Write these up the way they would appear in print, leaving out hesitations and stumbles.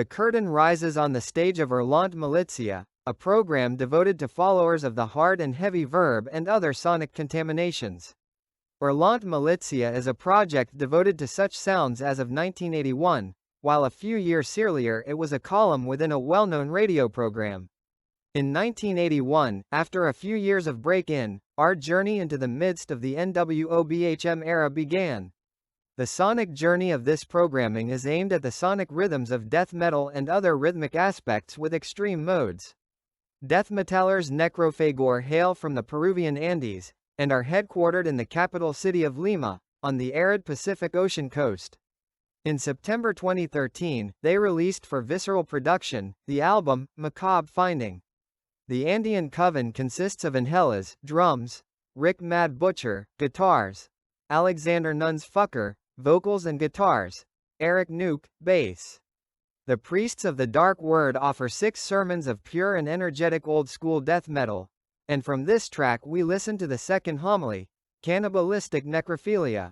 curtain rises on the stage of Hurlant Militia, a program devoted to followers of the hard and heavy verb and other sonic contaminations. Hurlant Militia is a project devoted to such sounds as of 1981, while a few years earlier it was a column within a well-known radio program. In 1981, after a few years of break-in, our journey into the midst of the NWOBHM era began. The sonic journey of this programming is aimed at the sonic rhythms of death metal and other rhythmic aspects with extreme modes. Death metallers NECROFAGORE hail from the Peruvian Andes, and are headquartered in the capital city of Lima, on the arid Pacific Ocean coast. In September 2013, they released for Viceral production, the album, Macabre Finding. The Andean coven consists of Angelas, drums, Rick Mad Butcher, guitars, Alexander Nuns Fucker, vocals and guitars, Eric Nuke, bass. The priests of the Dark Word offer 6 sermons of pure and energetic old-school death metal, and from this track we listen to the second homily, Cannibalistic Necrophilia.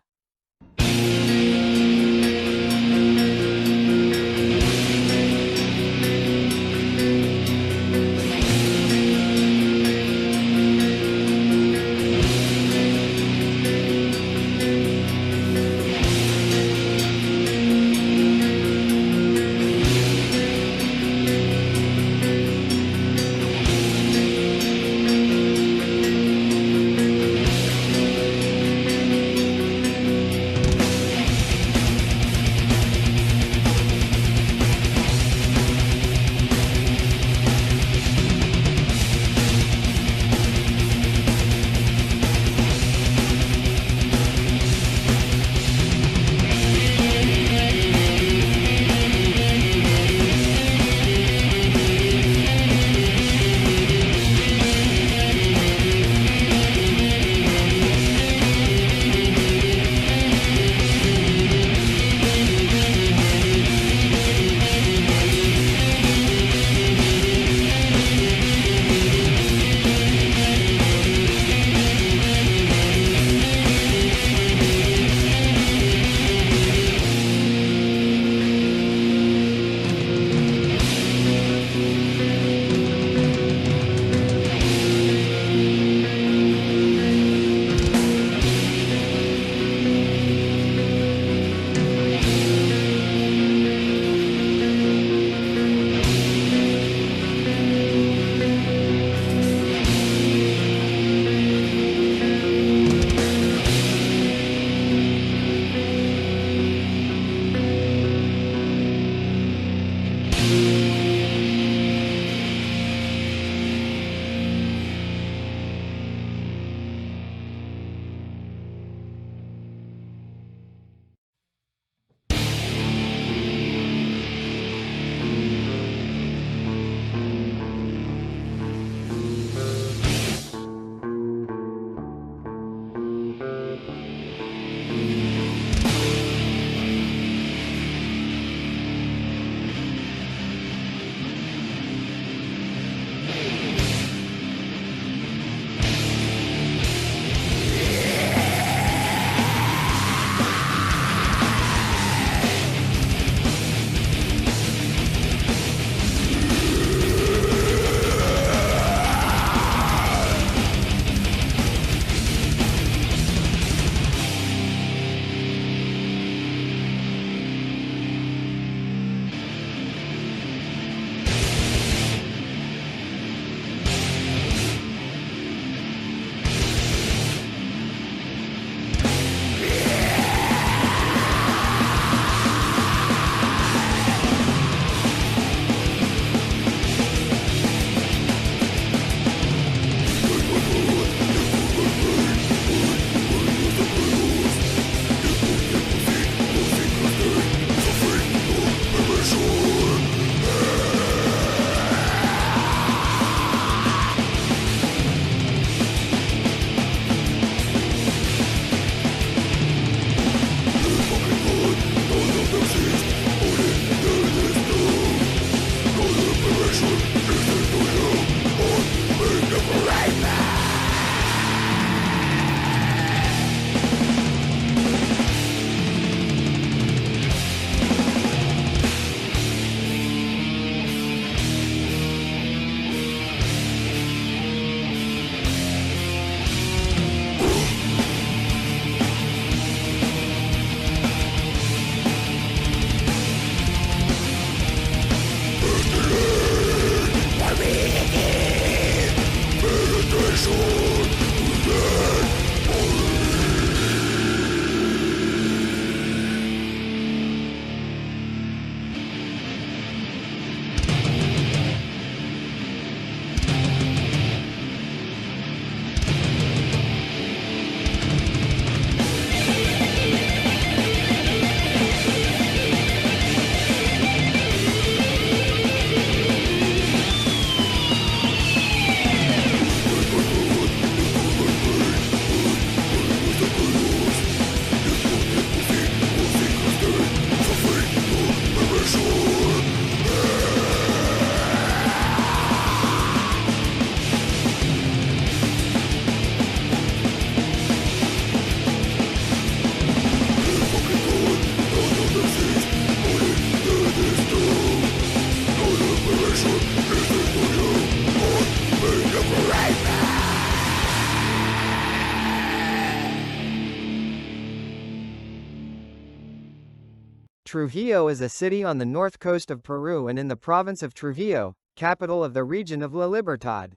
Trujillo is a city on the north coast of Peru and in the province of Trujillo, capital of the region of La Libertad.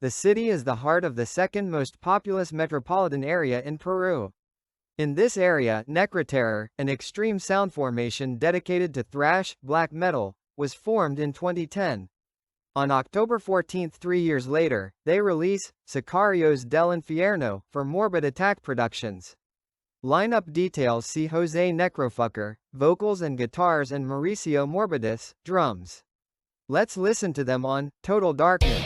The city is the heart of the second most populous metropolitan area in Peru. In this area, NECROTERROR, an extreme sound formation dedicated to thrash, black metal, was formed in 2010. On October 14, 3 years later, they release Sicarios del Infierno for Morbid Attack Productions. Lineup details: see Jose Necrofucker, vocals and guitars, and Mauricio Morbidus, drums. Let's listen to them on Total Darkness.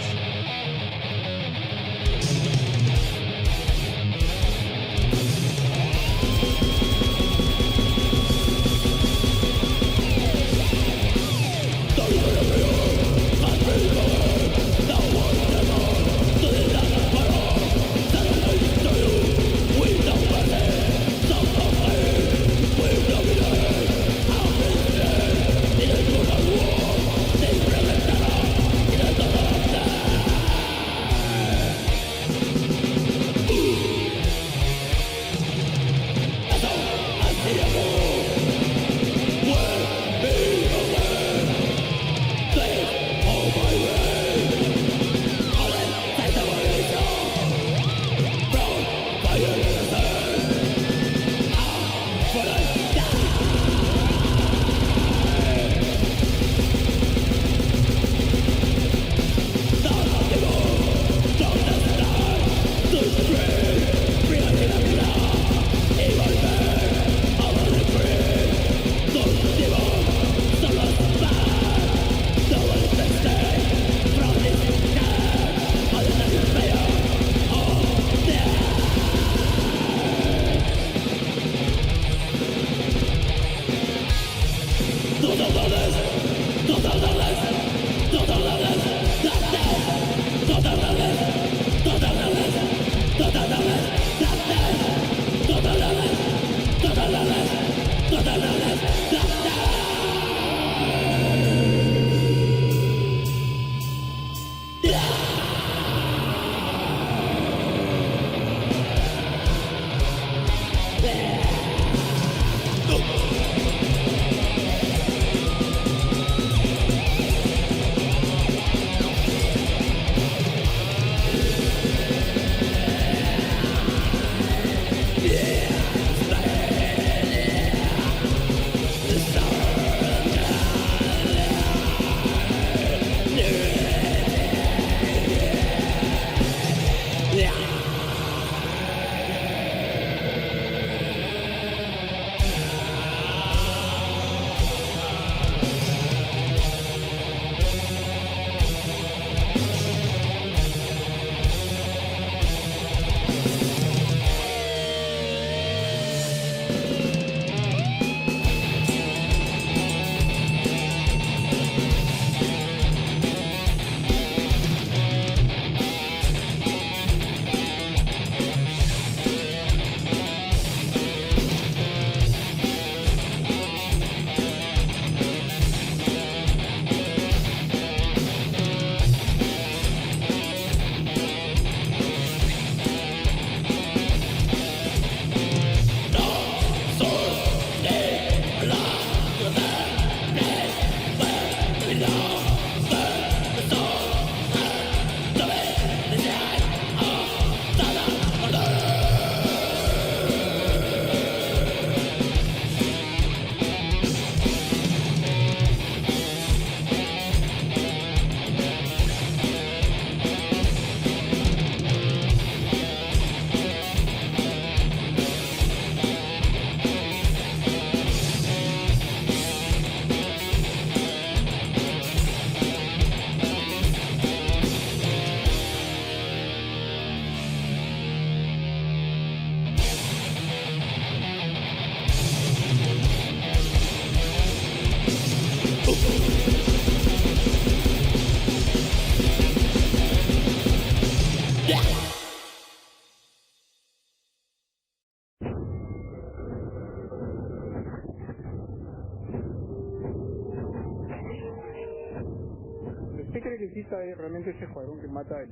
¿Usted cree que exista realmente ese escuadrón que mata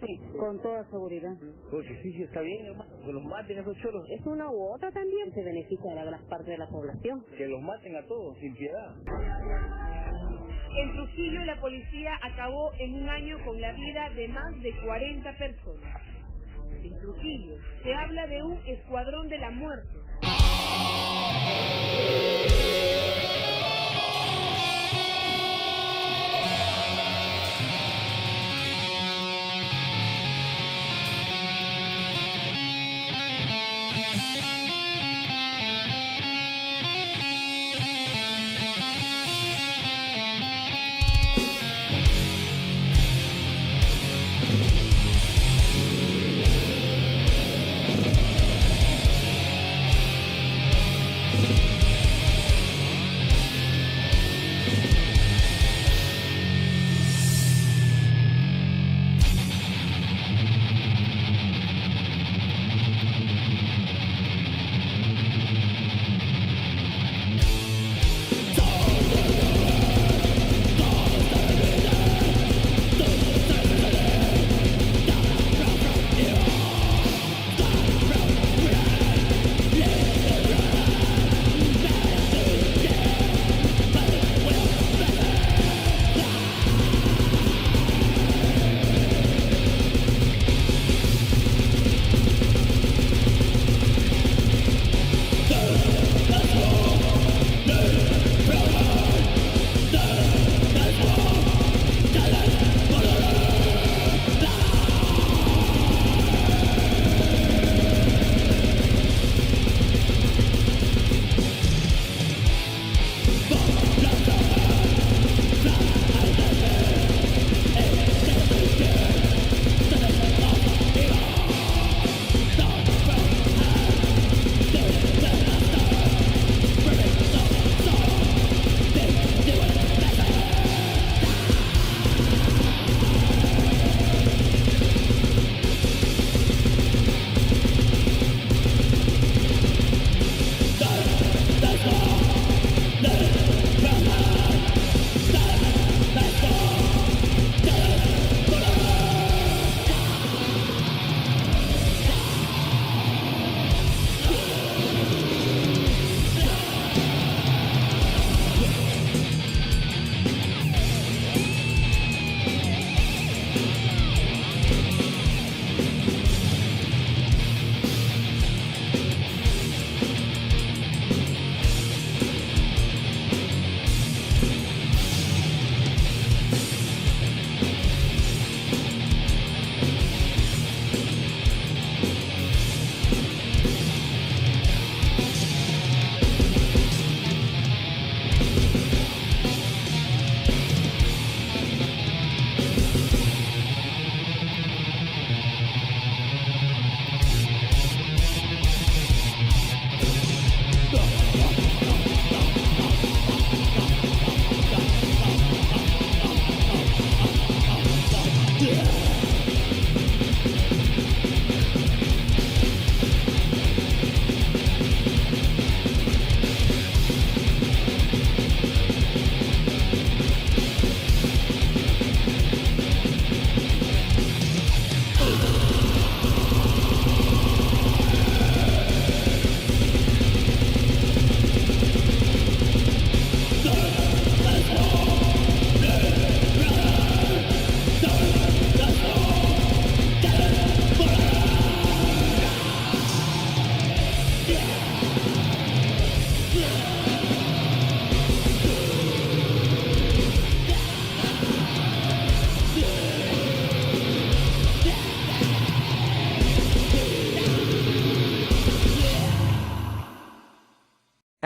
Sí, con toda seguridad. Porque sí, está bien, hermano, que los maten a esos cholos. Es una u otra también. Se beneficia a la gran parte de la población. Que los maten a todos, sin piedad. En Trujillo, la policía acabó en un año con la vida de más de 40 personas. En Trujillo se habla de un escuadrón de la muerte.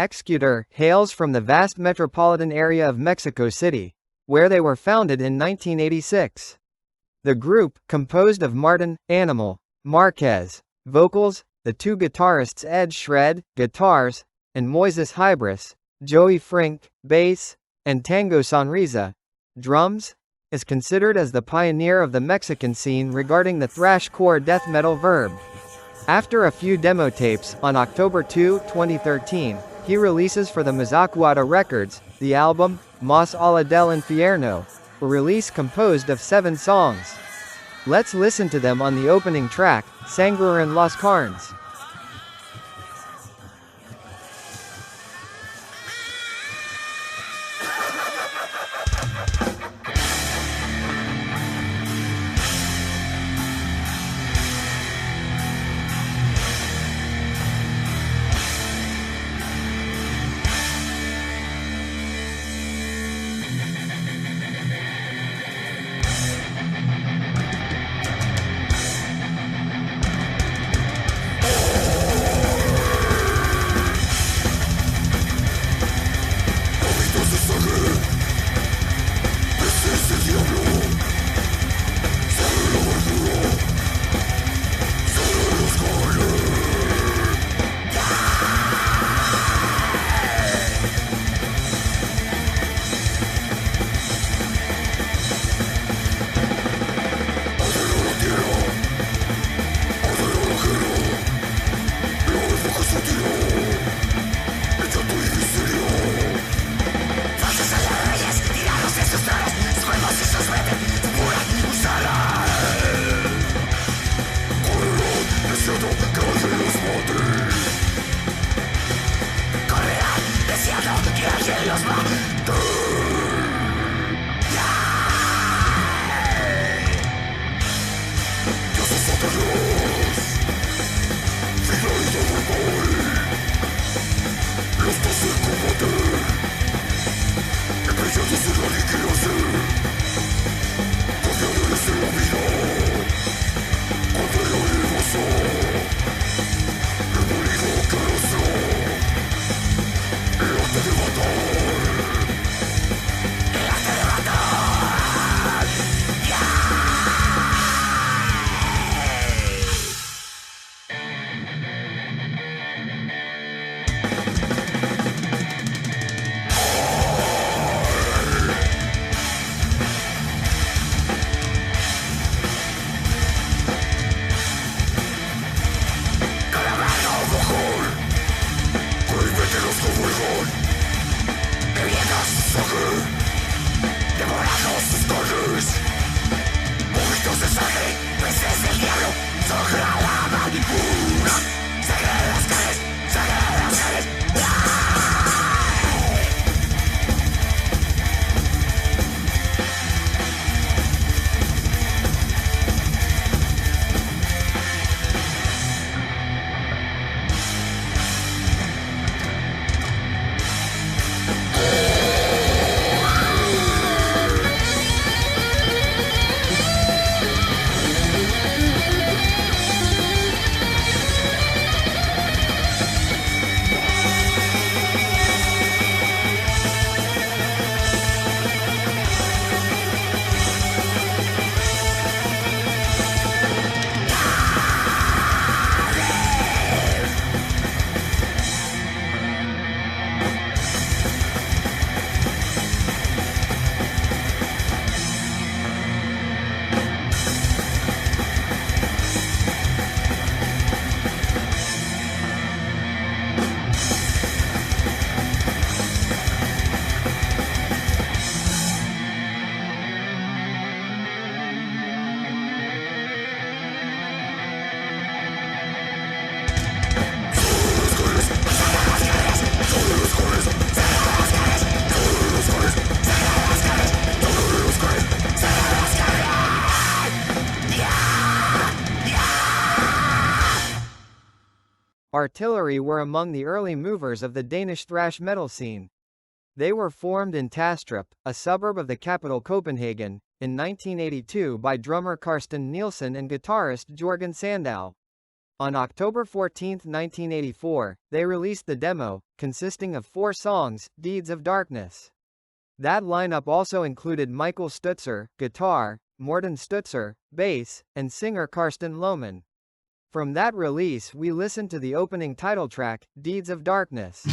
EXXECUTOR hails from the vast metropolitan area of Mexico City, where they were founded in 1986. The group, composed of Martin, Animal, Marquez, vocals, the two guitarists Ed Shred, guitars, and Moises Hybris, Joey Frink, bass, and Tango Sonrisa, drums, is considered as the pioneer of the Mexican scene regarding the thrashcore death metal verb. After a few demo tapes, on October 2, 2013, he releases for the Mazakuata Records, the album, Más Allá del Infierno, a release composed of 7 songs. Let's listen to them on the opening track, Sangrarán las carnes. Artillery were among the early movers of the Danish thrash metal scene. They were formed in Tastrup, a suburb of the capital Copenhagen, in 1982 by drummer Carsten Nielsen and guitarist Jørgen Sandahl. On October 14, 1984, they released the demo, consisting of 4 songs, Deeds of Darkness. That lineup also included Michael Stutzer, guitar, Morten Stutzer, bass, and singer Carsten Lohmann. From that release we listened to the opening title track, Deeds of Darkness.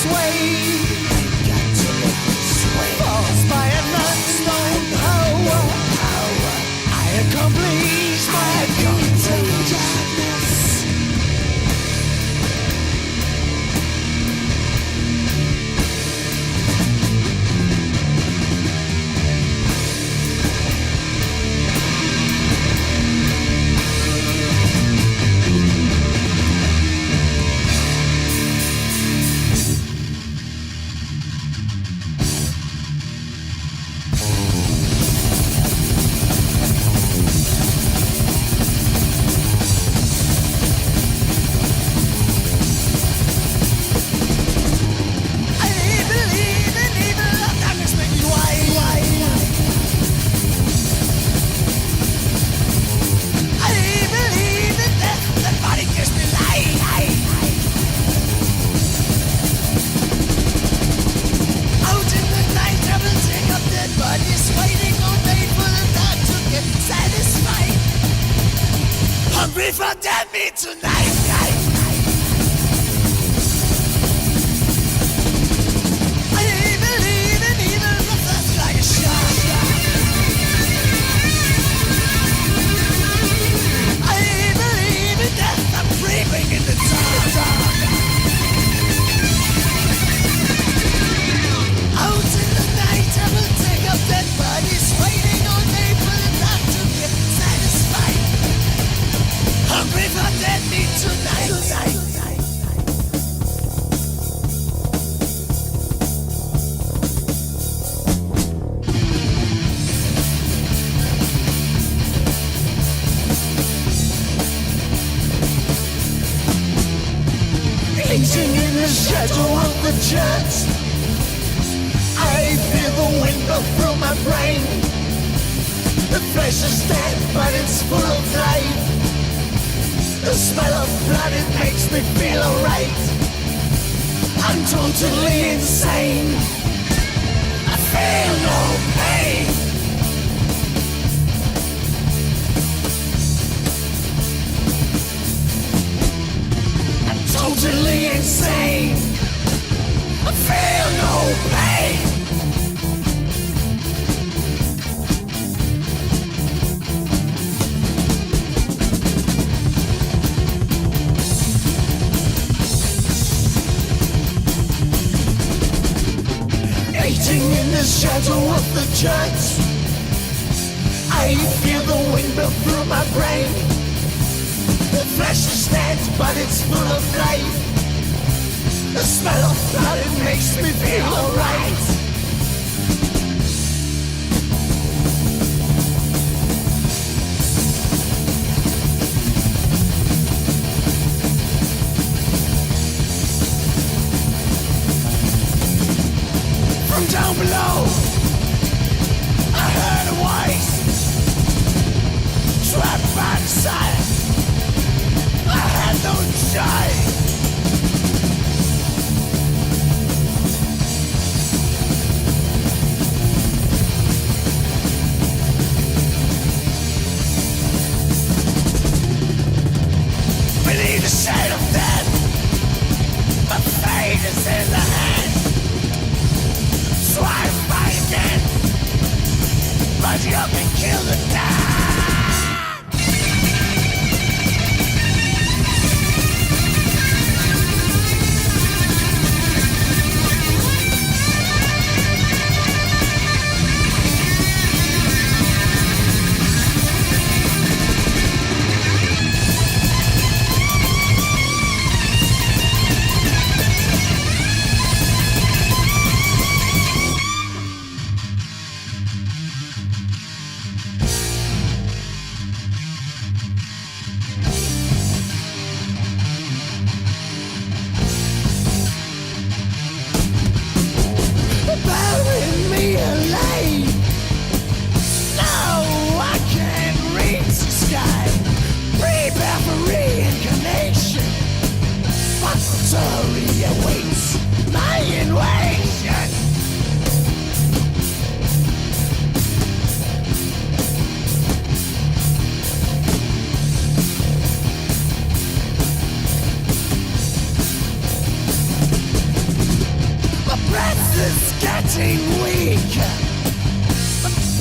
sway. Forced by an unknown power, I accomplish my contagious.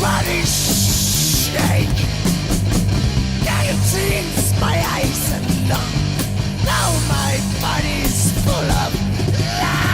Body shake. Guillotines my eyes and lungs. Now my body's full of life.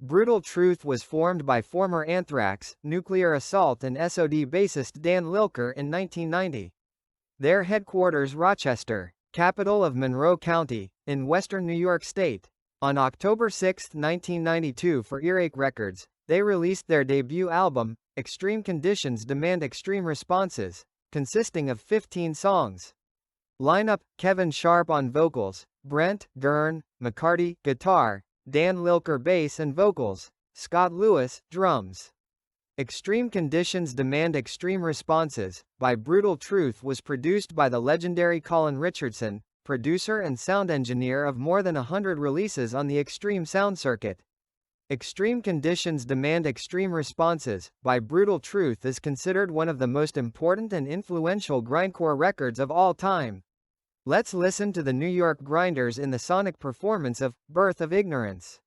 Brutal Truth was formed by former Anthrax, Nuclear Assault and SOD bassist Dan Lilker in 1990. Their headquarters Rochester, capital of Monroe County, in western New York State. On October 6, 1992 for Earache Records, they released their debut album, Extreme Conditions Demand Extreme Responses, consisting of 15 songs. Lineup: Kevin Sharp on vocals, Brent Gurn McCarty guitar, Dan Lilker bass and vocals, Scott Lewis drums. Extreme Conditions Demand Extreme Responses by Brutal Truth was produced by the legendary Colin Richardson, producer and sound engineer of more than 100 releases on the extreme sound circuit. Extreme Conditions Demand Extreme Responses by Brutal Truth is considered one of the most important and influential grindcore records of all time. Let's listen to the New York Grinders in the sonic performance of Birth of Ignorance.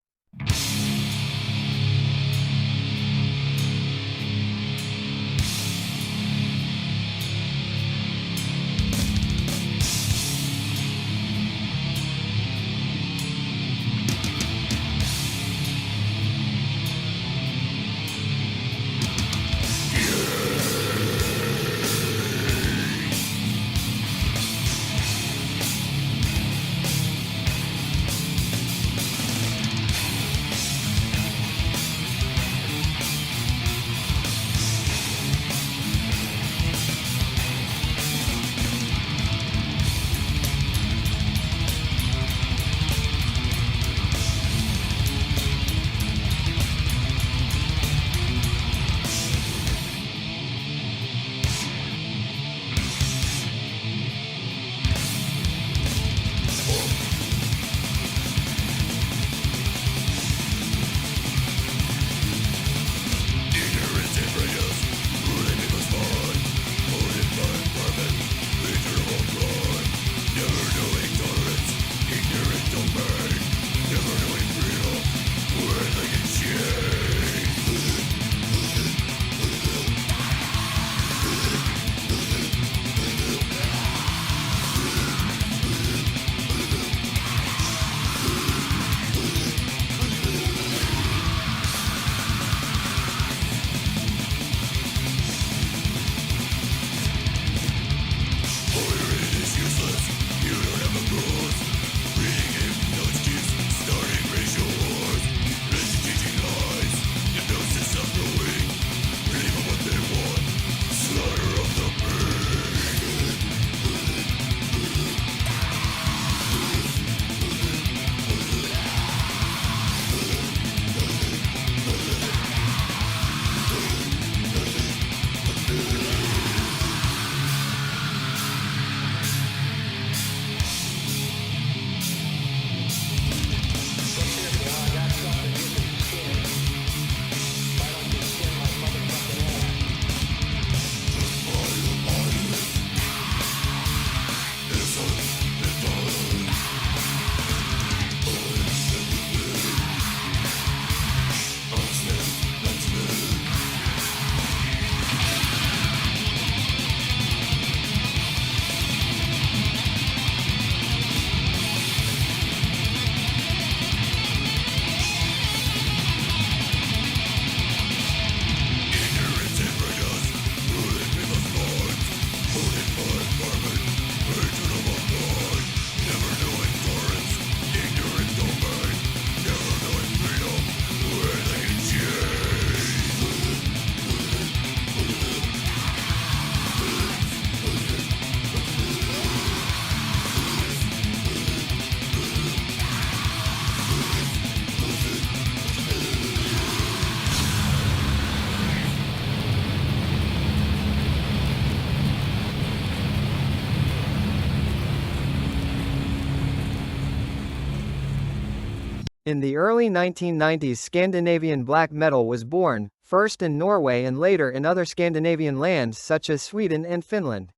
In the early 1990s, Scandinavian black metal was born, first in Norway and later in other Scandinavian lands such as Sweden and Finland.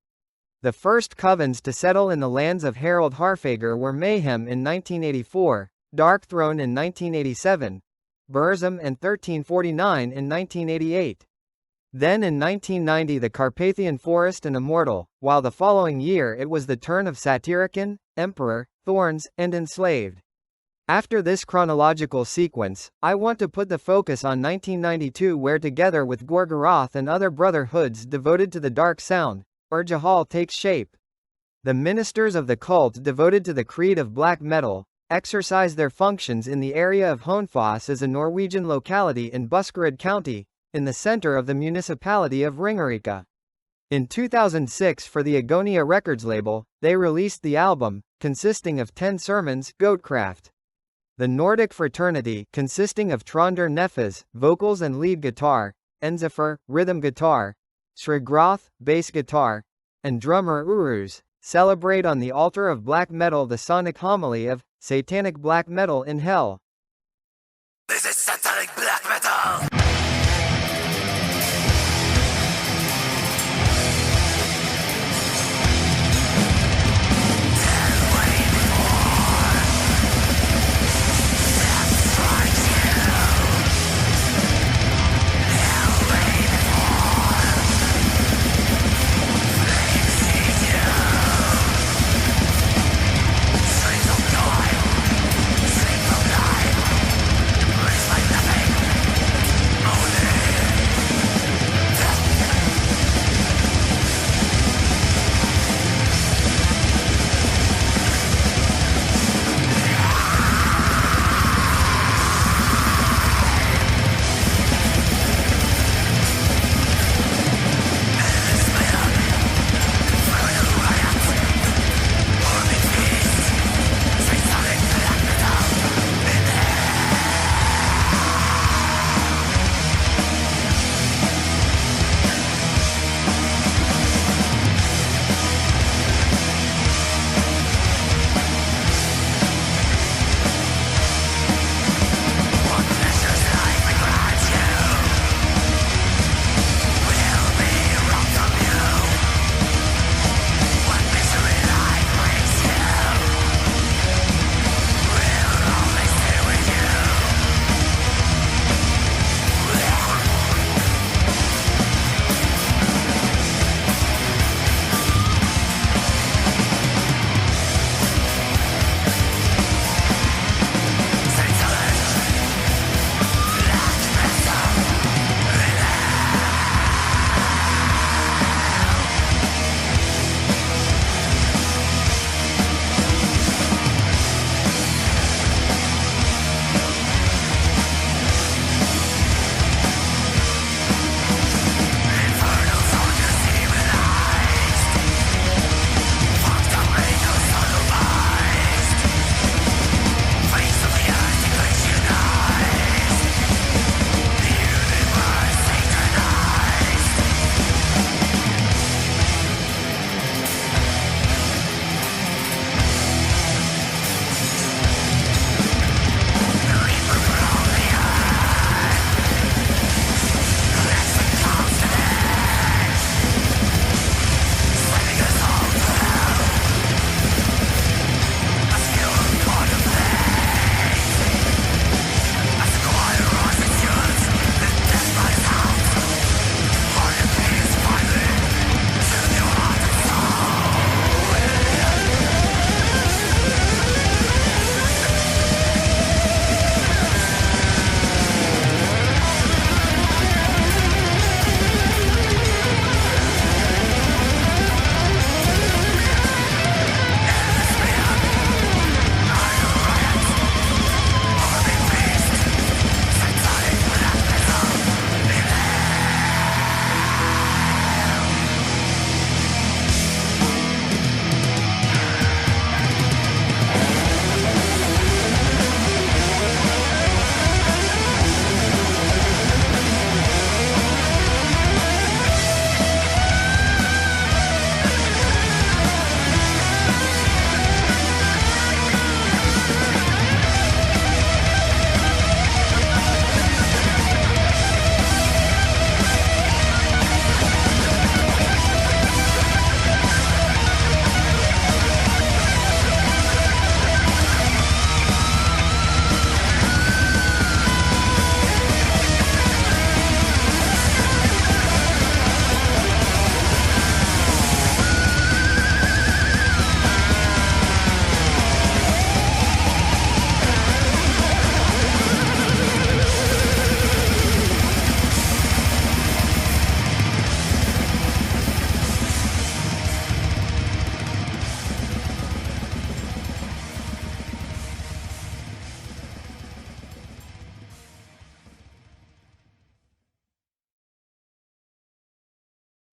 The first covens to settle in the lands of Harald Harfager were Mayhem in 1984, Darkthrone in 1987, Burzum and 1349 in 1988. Then in 1990 the Carpathian Forest and Immortal, while the following year it was the turn of Satyricon, Emperor, Thorns, and Enslaved. After this chronological sequence, I want to put the focus on 1992, where together with Gorgoroth and other brotherhoods devoted to the dark sound, URGEHAL takes shape. The ministers of the cult devoted to the creed of black metal exercise their functions in the area of Hønefoss, as a Norwegian locality in Buskerud County, in the center of the municipality of Ringerike. In 2006, for the Agonia Records label, they released the album, consisting of 10 sermons, Goatcraft. The Nordic fraternity, consisting of Tronder Nefes, vocals and lead guitar, Enzifer, rhythm guitar, Srigroth, bass guitar, and drummer Uruz, celebrate on the altar of black metal the sonic homily of Satanic Black Metal in Hell. This is Satanic Black Metal! Sleep of night,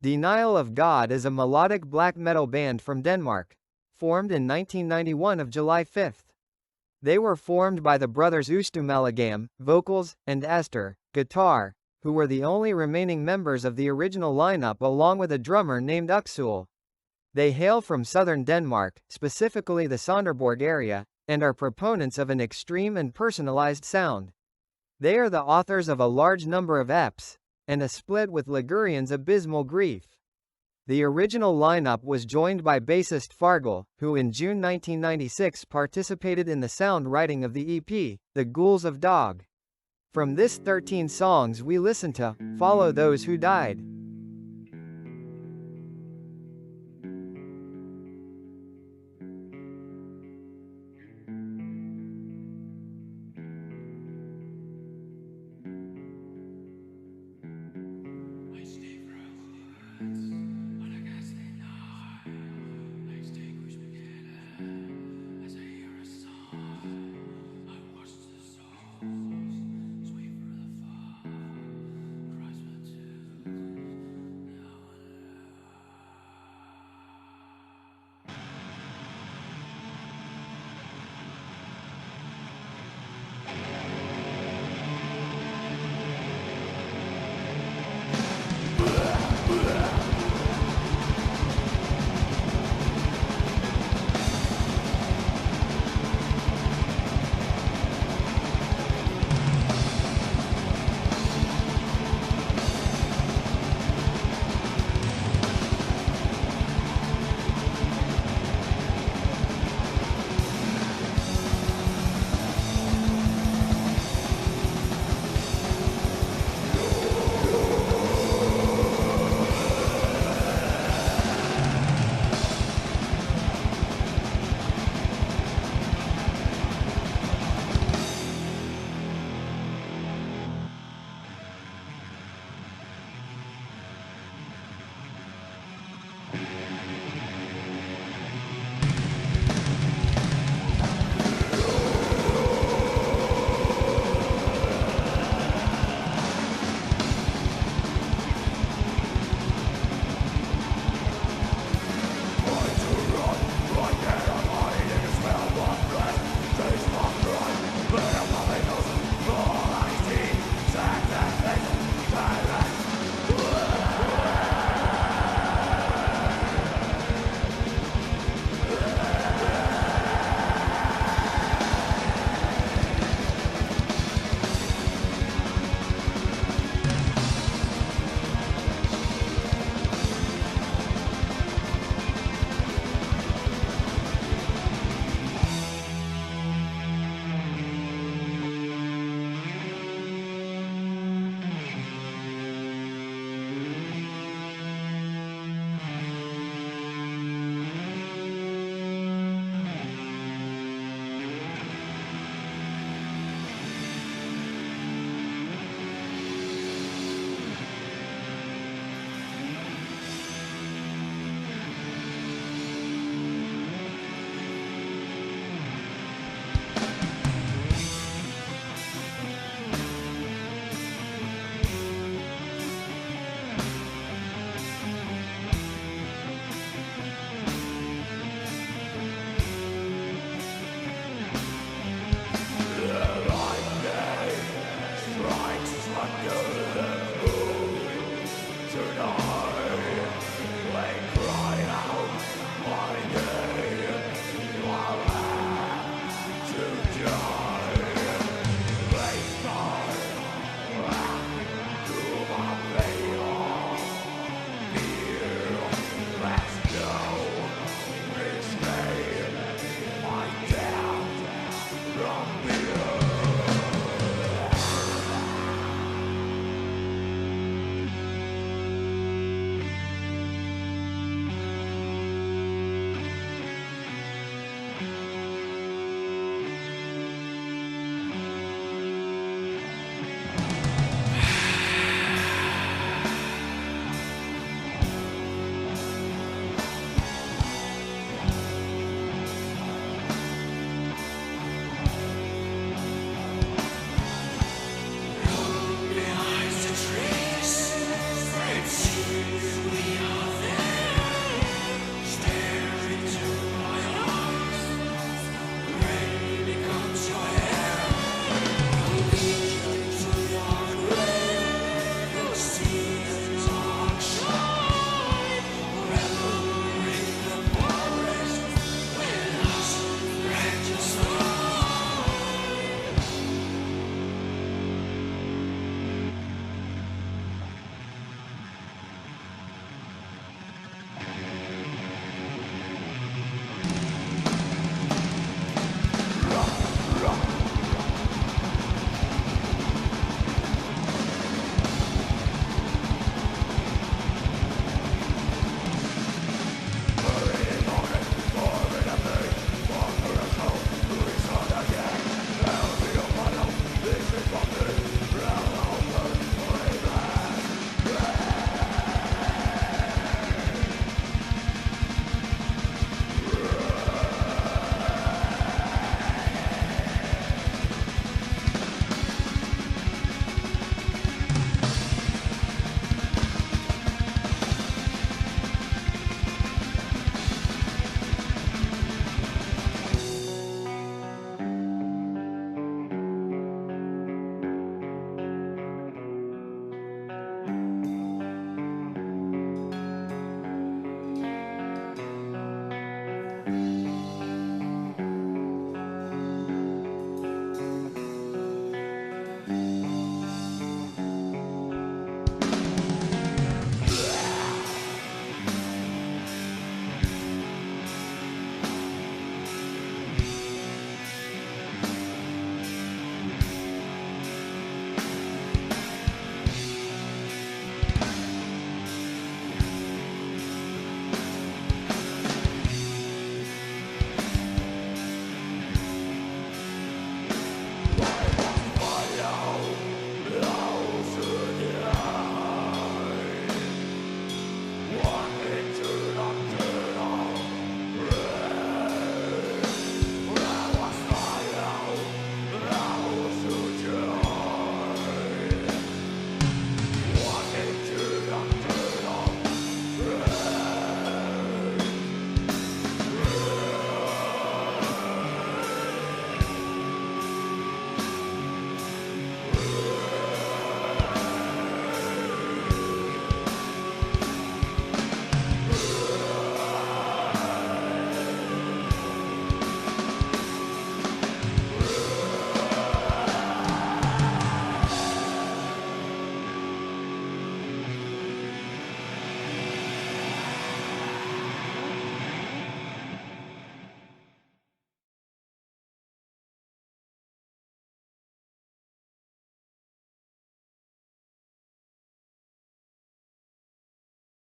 Denial of God is a melodic black metal band from Denmark, formed in 1991 of July 5. They were formed by the brothers Oostumelagam, vocals, and Esther, guitar, who were the only remaining members of the original lineup along with a drummer named Uxul. They hail from southern Denmark, specifically the Sonderborg area, and are proponents of an extreme and personalized sound. They are the authors of a large number of EPs, and a split with Ligurian's Abysmal Grief. The original lineup was joined by bassist Fargal, who in June 1996 participated in the sound writing of the EP, The Ghouls of Dog. From this 13 songs we listen to Follow Those Who Died.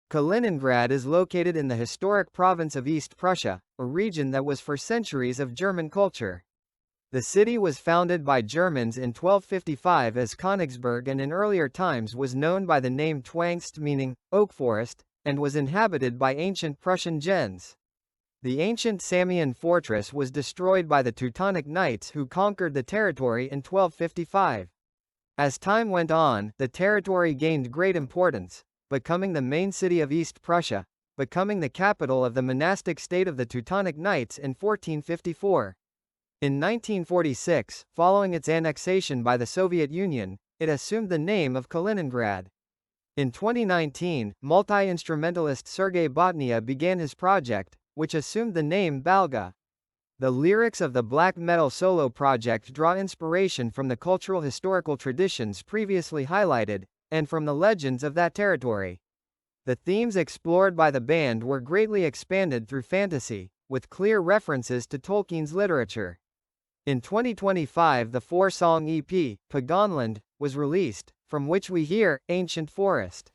Kaliningrad is located in the historic province of East Prussia, a region that was for centuries of German culture. The city was founded by Germans in 1255 as Königsberg and in earlier times was known by the name Twangst, meaning oak forest, and was inhabited by ancient Prussian gens. The ancient Samian fortress was destroyed by the Teutonic Knights who conquered the territory in 1255. As time went on, the territory gained great importance, becoming the main city of East Prussia, becoming the capital of the monastic state of the Teutonic Knights in 1454. In 1946, following its annexation by the Soviet Union, it assumed the name of Kaliningrad. In 2019, multi-instrumentalist Sergei Botnia began his project, which assumed the name Balga. The lyrics of the black metal solo project draw inspiration from the cultural historical traditions previously highlighted, and from the legends of that territory. The themes explored by the band were greatly expanded through fantasy, with clear references to Tolkien's literature. In 2025, the 4-song EP, Paganland, was released, from which we hear Ancient Forest.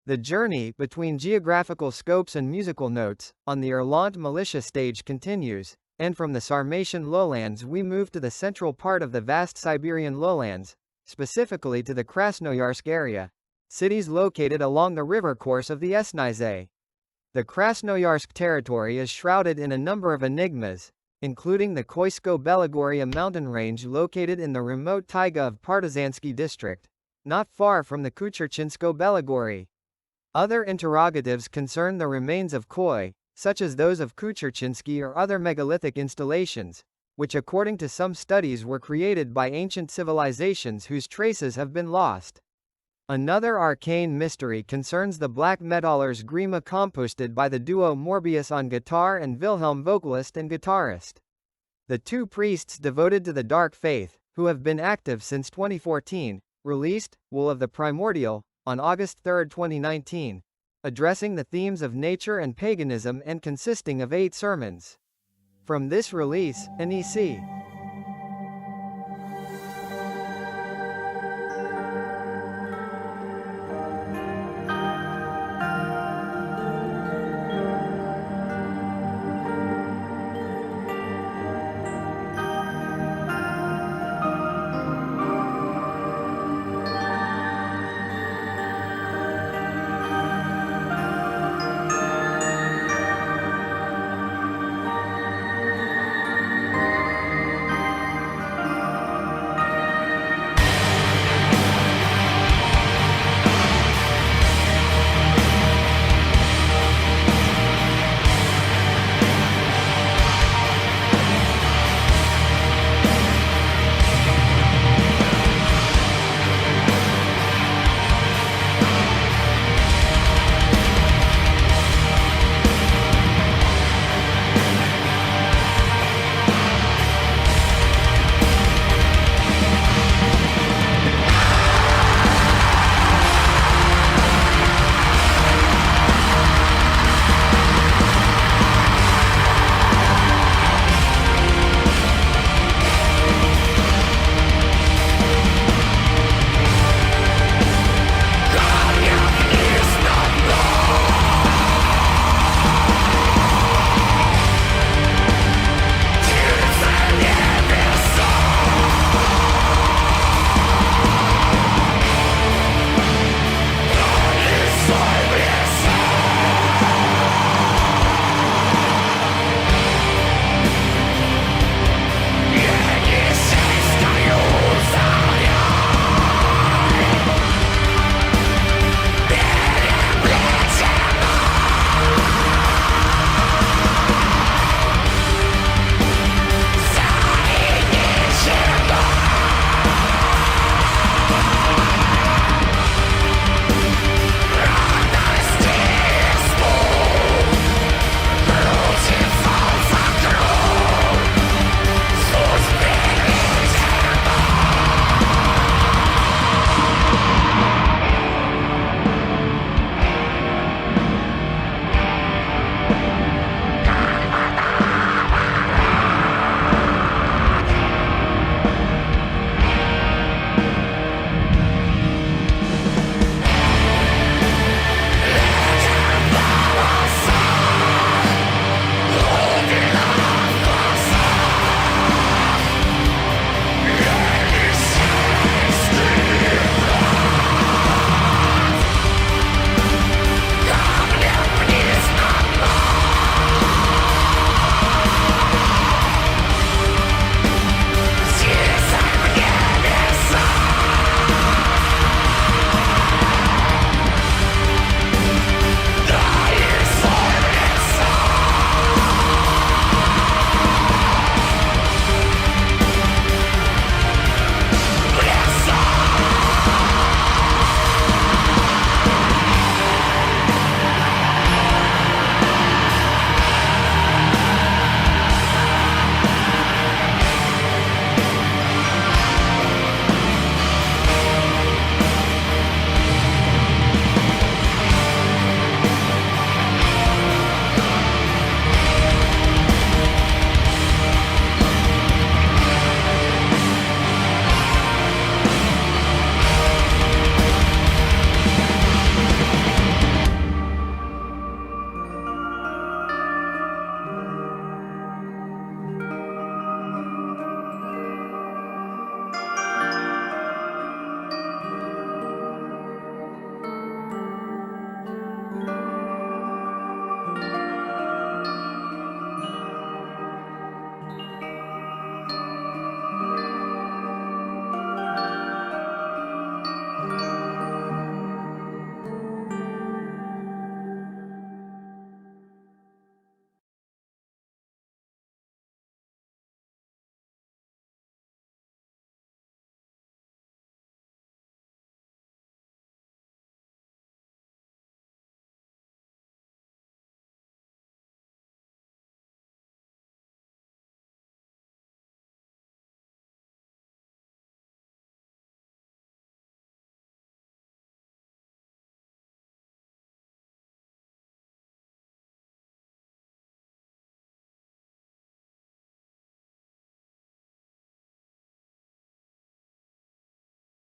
The journey between geographical scopes and musical notes on the Hurlant Militia stage continues, and from the Sarmatian lowlands we move to the central part of the vast Siberian lowlands, specifically to the Krasnoyarsk area, cities located along the river course of the Enisey. The Krasnoyarsk territory is shrouded in a number of enigmas, including the Koysko-Belagoria mountain range located in the remote taiga of Partizansky district, not far from the Kucherchinsko-Belagori. Other interrogatives concern the remains of Koy, such as those of Kucherchinsky or other megalithic installations, which according to some studies were created by ancient civilizations whose traces have been lost. Another arcane mystery concerns the black metallers GRIMA composted by the duo Morbius on guitar and Wilhelm vocalist and guitarist. The two priests devoted to the dark faith, who have been active since 2014, released Wool of the Primordial on August 3, 2019, addressing the themes of nature and paganism and consisting of 8 sermons. From this release, Enisey.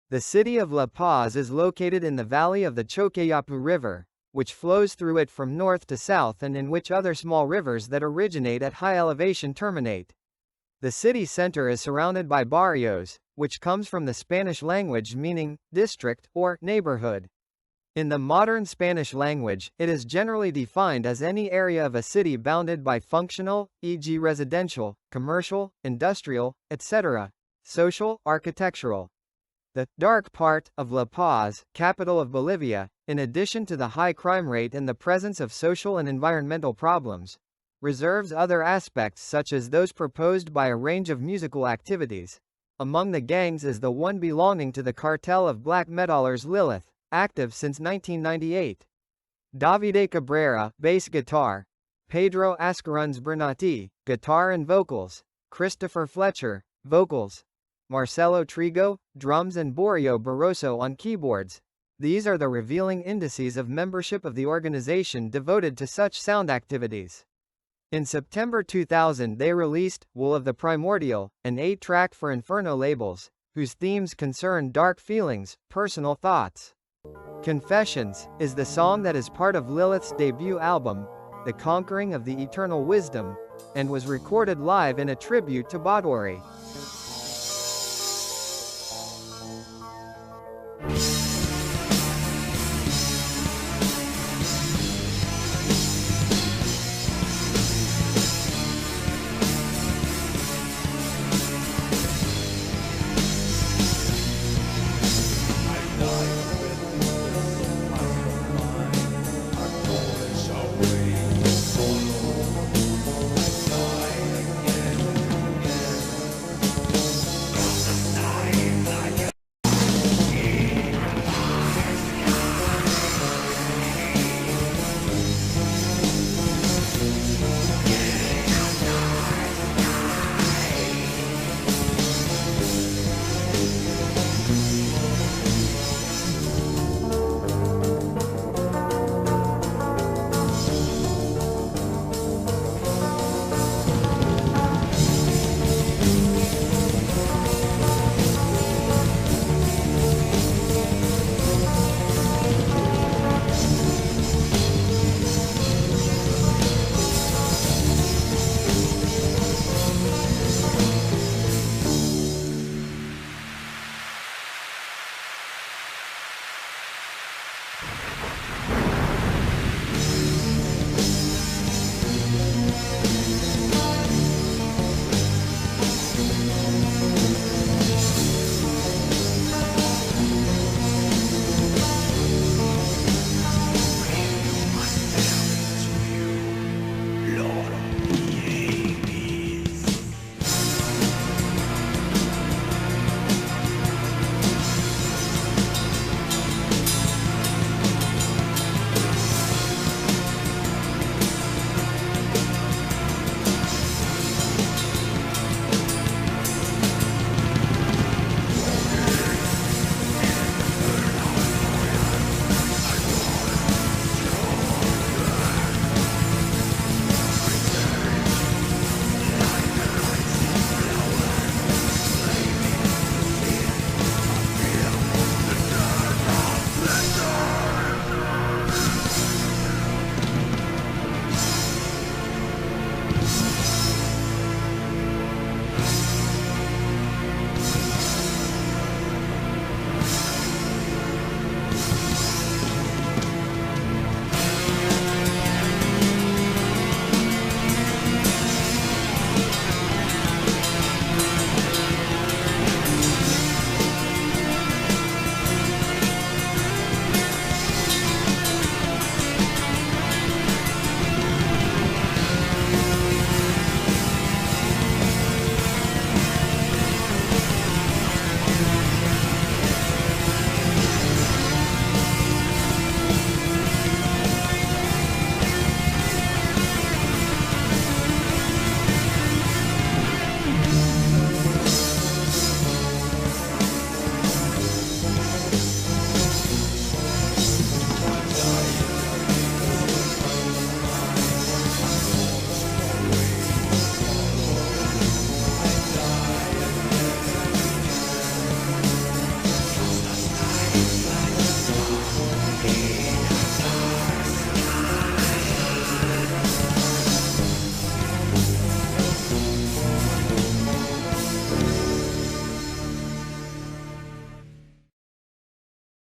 The city of La Paz is located in the valley of the Choqueyapu River, which flows through it from north to south and in which other small rivers that originate at high elevation terminate. The city center is surrounded by barrios, which comes from the Spanish language meaning district or neighborhood. In the modern Spanish language, it is generally defined as any area of a city bounded by functional, e.g. residential, commercial, industrial, etc., social, architectural. The dark part of La Paz, capital of Bolivia, in addition to the high crime rate and the presence of social and environmental problems, reserves other aspects such as those proposed by a range of musical activities. Among the gangs is the one belonging to the cartel of black metalers LILITH, active since 1998. Davide Cabrera, bass guitar. Pedro Ascaruns Bernati, guitar and vocals. Christopher Fletcher, vocals. Marcelo Trigo, drums and Borio Barroso on keyboards. These are the revealing indices of membership of the organization devoted to such sound activities. In September 2000 they released Wool of the Primordial, an 8-track for Infierno labels, whose themes concern dark feelings, personal thoughts. Confessions is the song that is part of Lilith's debut album, The Conquering of the Eternal Wisdom, and was recorded live in a tribute to Badori.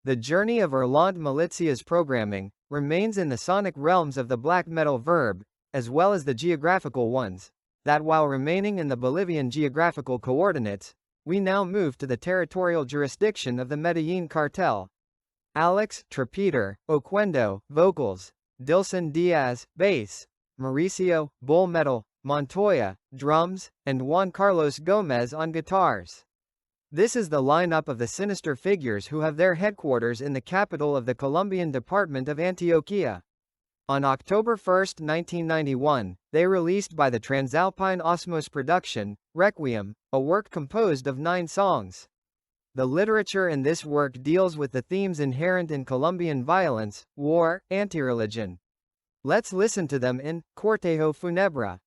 The journey of Hurlant Militia's programming remains in the sonic realms of the black metal verb, as well as the geographical ones, that while remaining in the Bolivian geographical coordinates, we now move to the territorial jurisdiction of the Medellin cartel. Alex, trumpeter, Oquendo, vocals, Dilson Diaz, bass, Mauricio, bull metal, Montoya, drums, and Juan Carlos Gomez on guitars. This is the lineup of the sinister figures who have their headquarters in the capital of the Colombian department of Antioquia. On October 1, 1991, they released by the Transalpine Osmos production, Requiem, a work composed of 9 songs. The literature in this work deals with the themes inherent in Colombian violence, war, anti-religion. Let's listen to them in Cortejo Fúnebre.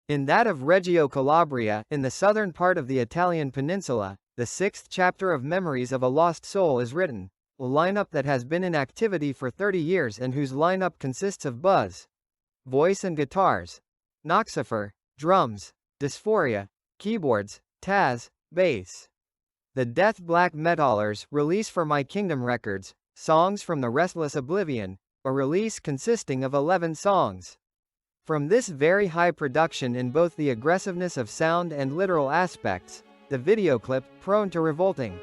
In that of Reggio Calabria, in the southern part of the Italian peninsula, the sixth chapter of Memories of a Lost Soul is written, a lineup that has been in activity for 30 years and whose lineup consists of buzz, voice and guitars. Noxifer, drums, Dysphoria, keyboards, Taz, bass. The Death Black Metalers release for My Kingdom Records, songs from the Restless Oblivion, a release consisting of 11 songs. From this very high production in both the aggressiveness of sound and literal aspects, the video clip, prone to revolting.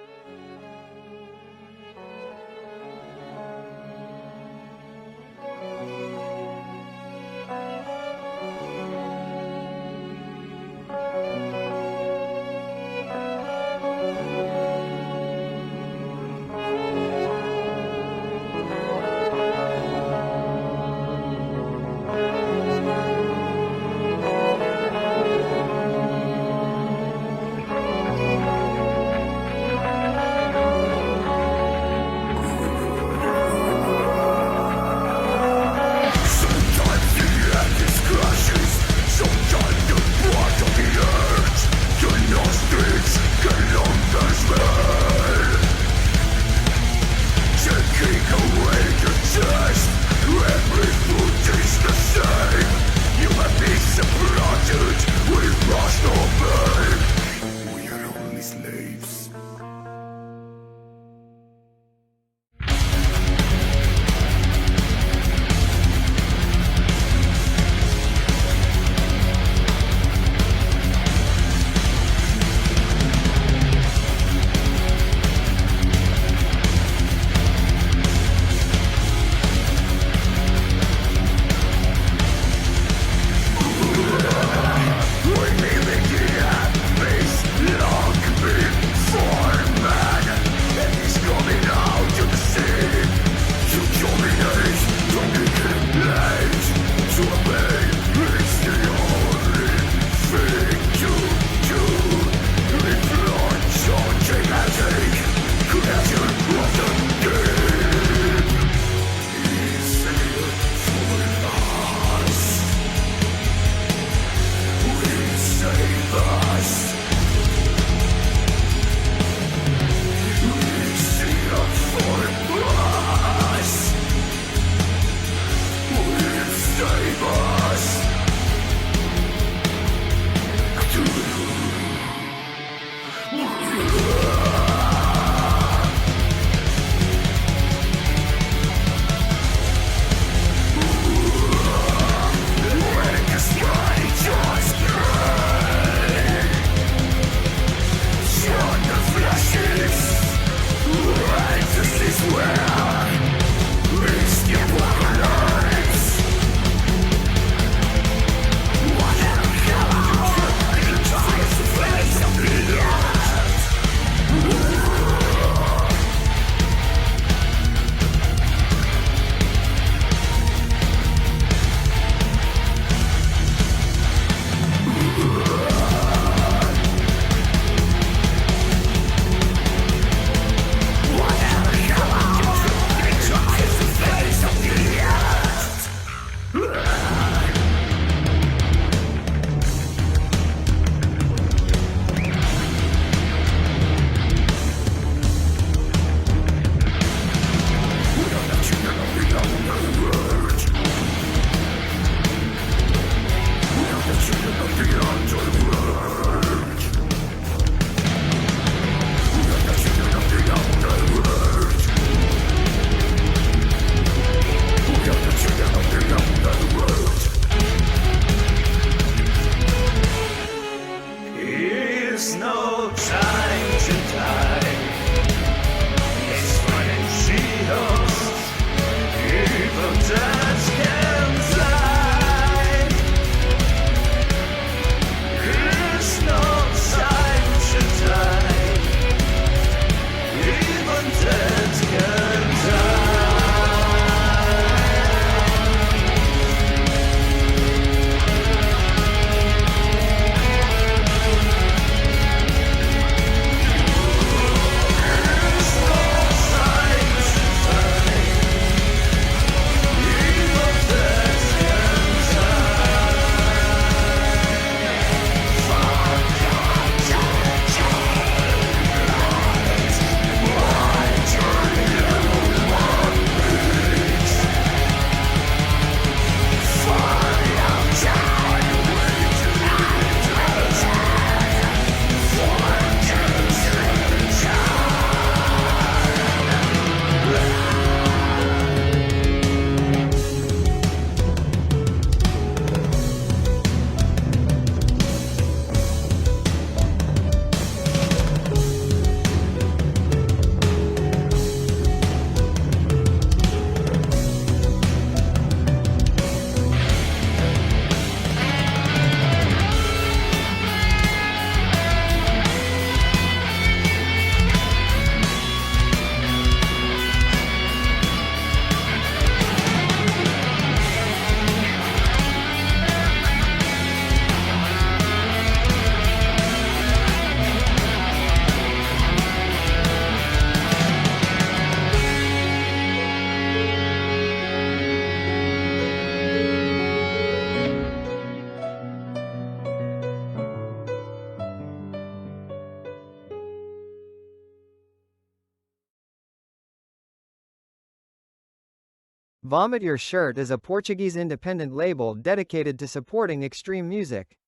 Vomit Your Shirt is a Portuguese independent label dedicated to supporting extreme music.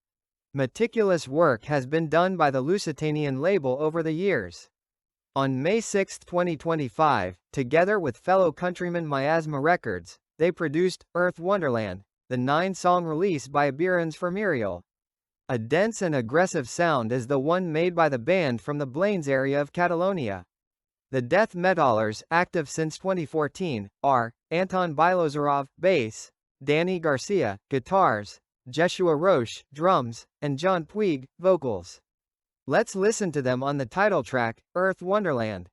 Meticulous work has been done by the Lusitanian label over the years. On May 6, 2025, together with fellow countryman Miasma Records, they produced Earth Wonderland, the 9-song release by Iberians for Muriel. A dense and aggressive sound is the one made by the band from the Blanes area of Catalonia. The death metalers, active since 2014, are Anton Bilozerov, bass, Danny Garcia, guitars, Jeshua Roche, drums, and John Puig, vocals. Let's listen to them on the title track, Earth Wonderland.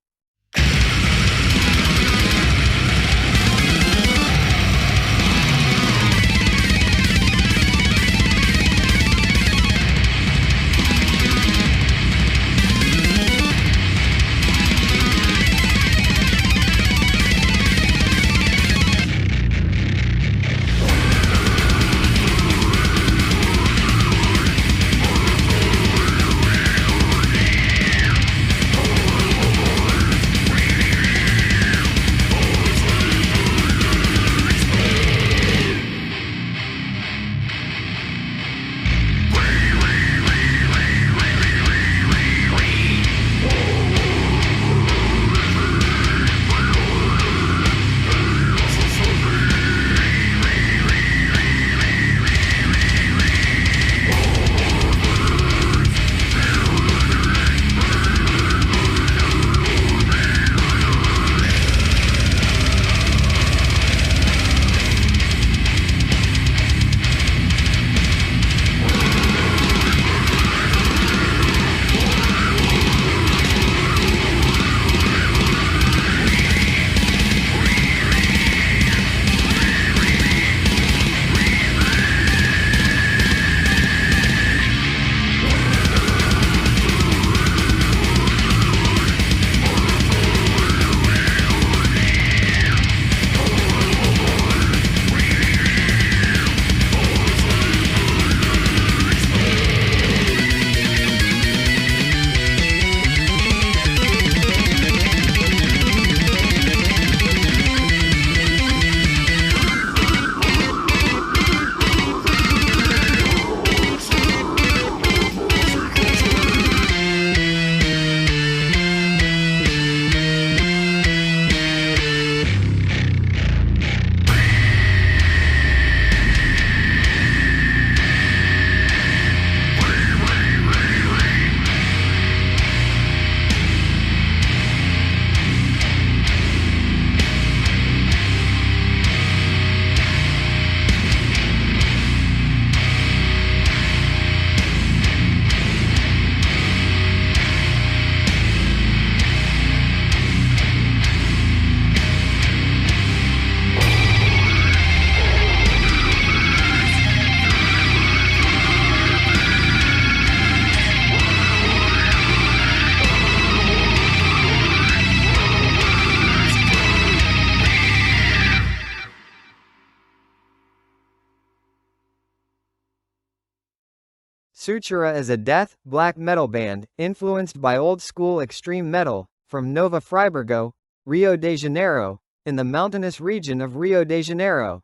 Sutura is a death, black metal band, influenced by old-school extreme metal, from Nova Friburgo, Rio de Janeiro, in the mountainous region of Rio de Janeiro.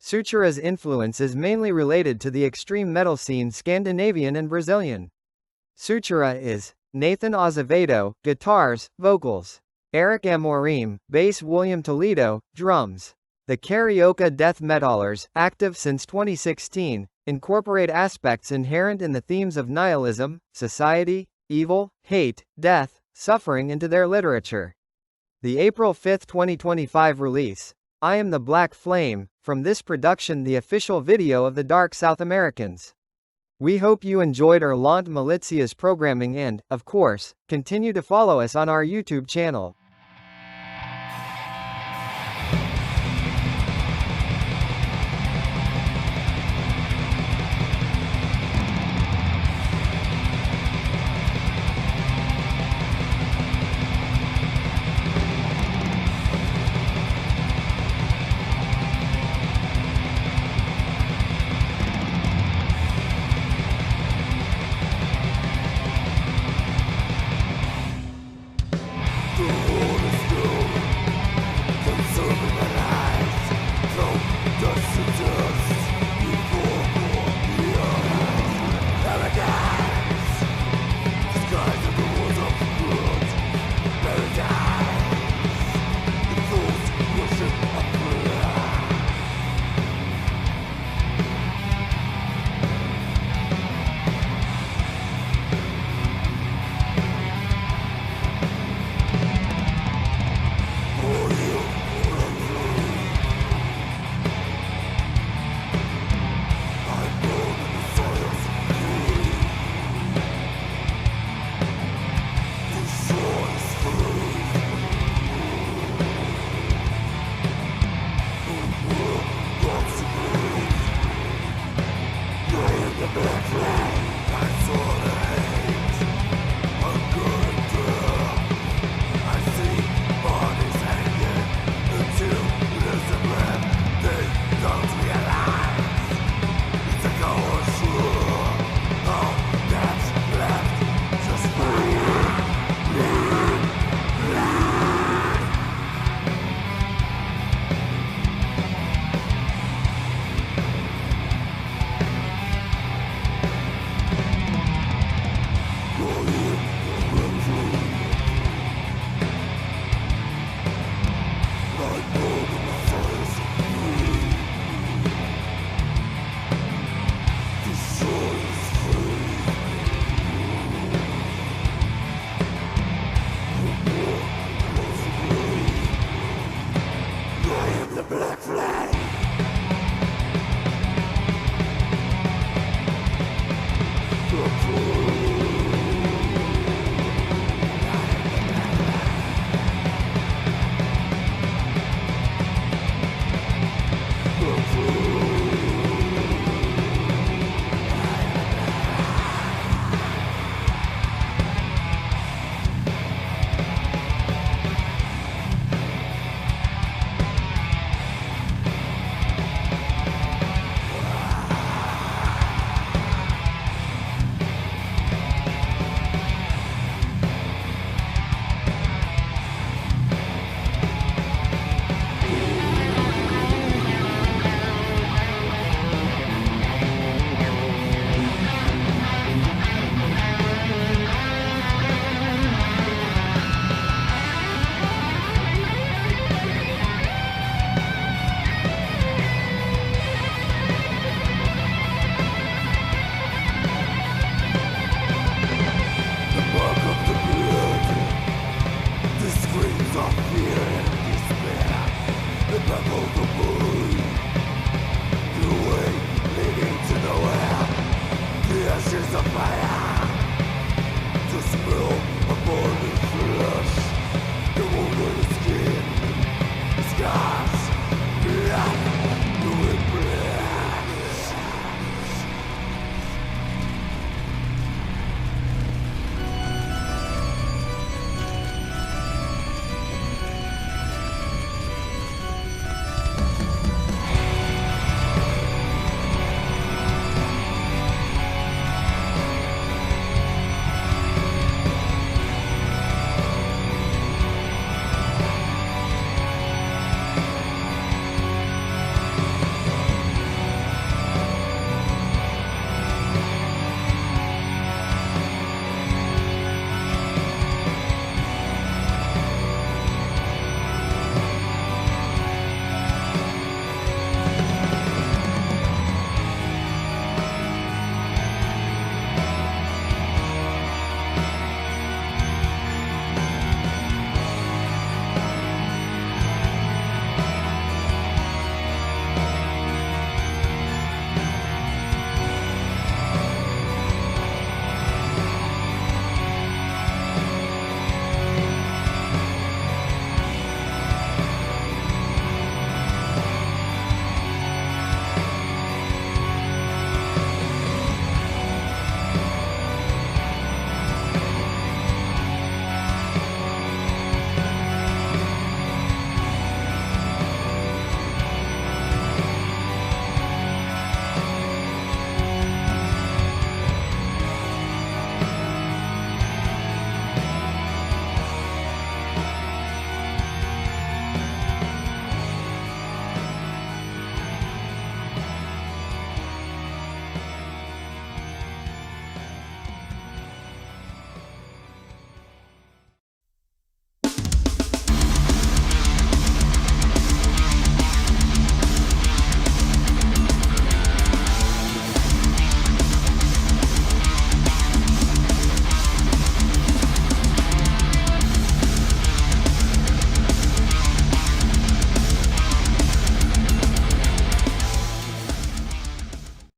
Sutura's influence is mainly related to the extreme metal scene Scandinavian and Brazilian. Sutura is Nathan Azevedo, guitars, vocals. Eric Amorim, bass. William Toledo, drums. The Carioca death metalers, active since 2016, incorporate aspects inherent in the themes of nihilism, society, evil, hate, death, suffering into their literature. The April 5, 2025 release, I Am the Black Flame, from this production the official video of the Dark South Americans. We hope you enjoyed Hurlant Militia's programming and, of course, continue to follow us on our YouTube channel. Oh, That's all